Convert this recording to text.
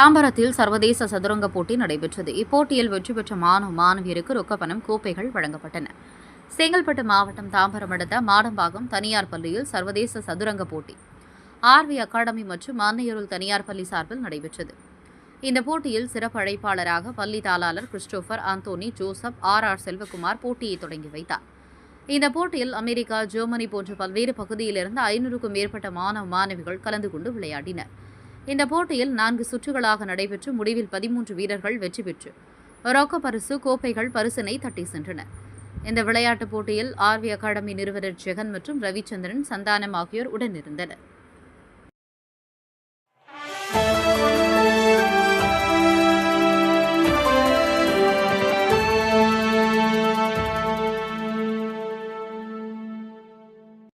தாம்பரத்தில் சர்வதேச சதுரங்க போட்டி நடைபெற்றது. இப்போட்டியில் வெற்றி பெற்ற மாணவ மாணவியருக்கு ரொக்கப்பணம், கோப்பைகள் வழங்கப்பட்டன. செங்கல்பட்டு மாவட்டம் தாம்பரம் அடுத்த மாடம்பாக்கம் தனியார் பள்ளியில் சர்வதேச சதுரங்க போட்டி ஆர்வி அகாடமி மற்றும் மான்னையருள் தனியார் பள்ளி சார்பில் நடைபெற்றது. இந்த போட்டியில் சிறப்பு அழைப்பாளராக பள்ளி தாளாளர் Christopher Anthony Joseph R Selvakumar போட்டியை தொடங்கி வைத்தார். இந்த போட்டியில் அமெரிக்கா, ஜெர்மனி போன்ற பல்வேறு பகுதியிலிருந்து 500க்கும் மேற்பட்ட மாணவ மாணவிகள் கலந்து கொண்டு விளையாடினர். இந்த போட்டியில் 4 சுற்றுகளாக நடைபெற்று முடிவில் 13 வீரர்கள் வெற்றி பெற்று ரொக்க பரிசு, கோப்பைகள், பரிசினை தட்டி சென்றனர். இந்த விளையாட்டுப் போட்டியில் ஆர்வி அகாடமி நிறுவனர் ஜெகன் மற்றும் ரவிச்சந்திரன், சந்தானம் ஆகியோர் உடனிருந்தனர்.